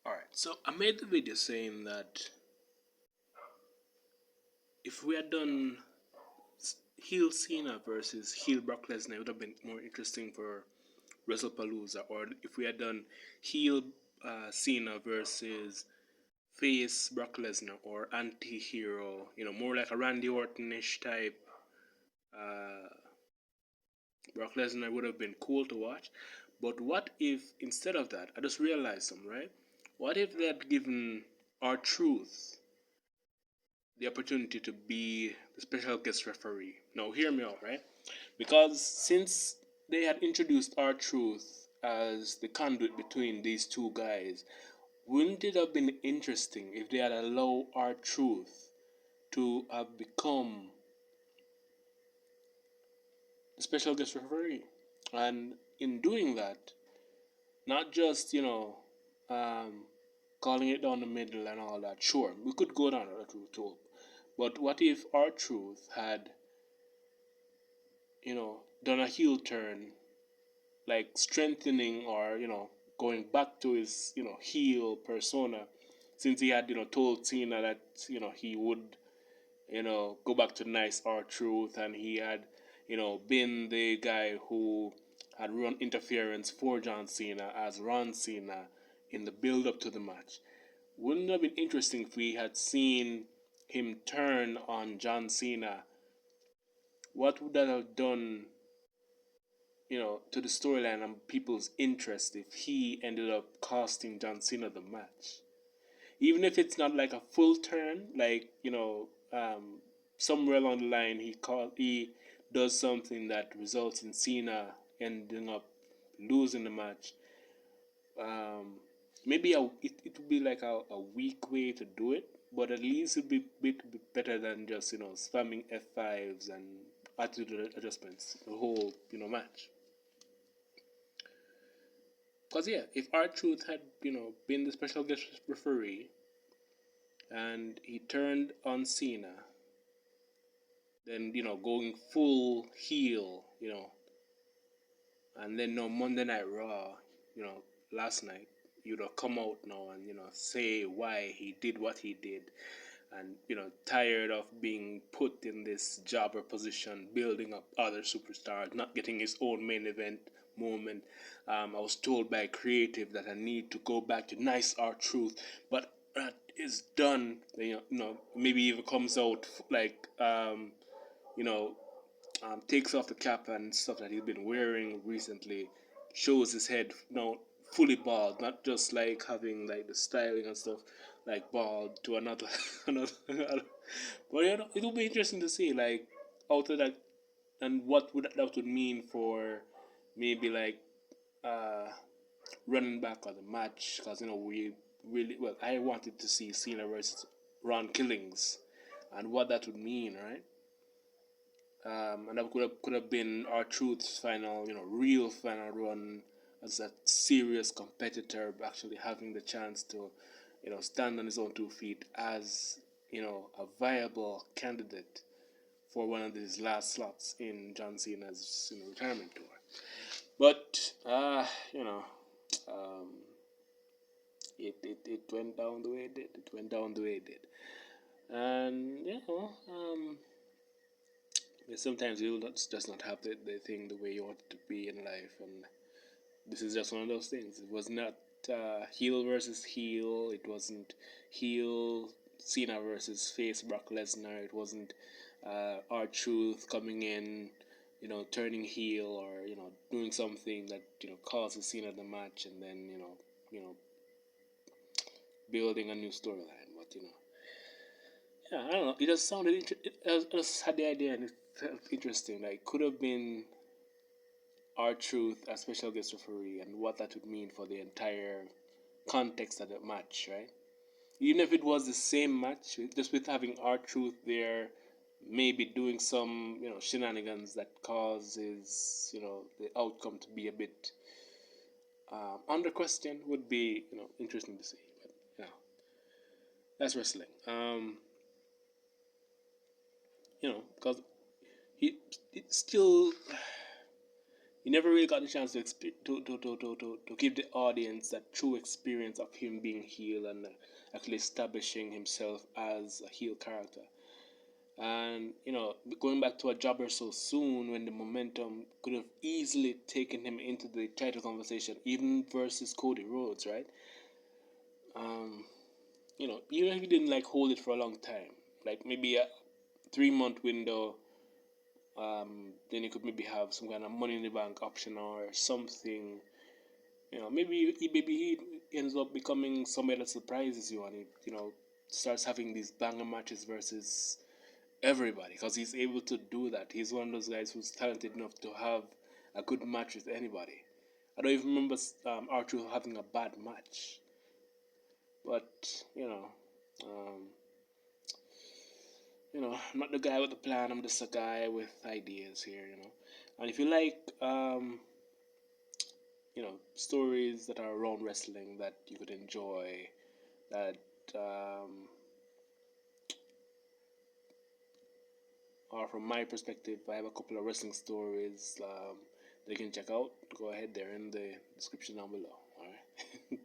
Alright, so I made the video saying that if we had done heel Cena versus heel Brock Lesnar, it would have been more interesting for WrestlePalooza. Or if we had done heel Cena versus face Brock Lesnar or anti hero, more like a Randy Orton ish type uh, Brock Lesnar would have been cool to watch. But what if instead of that, I just realized something, right? What if they had given rtruth the opportunity to be the special guest referee? Now, hear me out, right? Because since they had introduced rtruth as the conduit between these two guys, wouldn't it have been interesting if they had allowed rtruth to have become the special guest referee? And in doing that, not just um, calling it down the middle and all that. Sure, we could go down that route too. But what if rtruth had done a heel turn, like strengthening or going back to his heel persona, since he had told Cena that he would go back to nice rtruth, and he had been the guy who had run interference for John Cena as Ron Cena in the build up to the match. Wouldn't it have been interesting if we had seen him turn on John Cena? What would that have done, to the storyline and people's interest if he ended up costing John Cena the match? Even if it's not like a full turn, like somewhere along the line he does something that results in Cena ending up losing the match. Um, Maybe it would be like a weak way to do it, but at least it'd be a bit better than just spamming F5s and attitude adjustments the whole match. Because yeah, if R-Truth had been the special guest referee and he turned on Cena, then going full heel, and then no Monday Night Raw, you know last night, you'd have come out now and say why he did what he did, and tired of being put in this jobber position, building up other superstars, not getting his own main event moment. I was told by creative that I need to go back to nice R-Truth, but that is done. Maybe even comes out like you know takes off the cap and stuff that he's been wearing recently, shows his head now fully bald, not just like having like the styling and stuff like bald to another another. But it will be interesting to see like out of that, and what would that would mean for maybe like uh running back on the match, because we really, well, I wanted to see Cena versus Ron Killings and what that would mean, right? And that could have been R-Truth's final, real final run as a serious competitor, actually having the chance to, stand on his own 2 feet as a viable candidate for one of these last slots in John Cena's retirement tour. But um, it went down the way it did. It went down the way it did, and sometimes you will just not have the thing the way you want it to be in life, and this is just one of those things. It was not heel versus heel. It wasn't heel Cena versus face Brock Lesnar. It wasn't R-Truth coming in, turning heel, or doing something that causes Cena the match, and then building a new storyline. But yeah, I don't know. It just sounded. I just had the idea, and it felt interesting. Like, could have been R-Truth as special guest referee, and what that would mean for the entire context of the match, right? Even if it was the same match, just with having R-Truth there, maybe doing some shenanigans that causes the outcome to be a bit under question, would be interesting to see. But yeah, that's wrestling. Because he it still You never really got the chance to give the audience that true experience of him being heel and actually establishing himself as a heel character. And going back to a jobber so soon when the momentum could have easily taken him into the title conversation, even versus Cody Rhodes, right? Um, even if he didn't like hold it for a long time, like maybe a 3 month window, then you could maybe have some kind of money in the bank option or something. Maybe he ends up becoming somebody that surprises you, and he starts having these banger matches versus everybody because he's able to do that. He's one of those guys who's talented enough to have a good match with anybody. I don't even remember R-Truth having a bad match, but um, I'm not the guy with the plan. I'm just a guy with ideas here. And if you like stories that are around wrestling that you could enjoy, that or from my perspective, I have a couple of wrestling stories that you can check out. Go ahead, they're in the description down below. All right.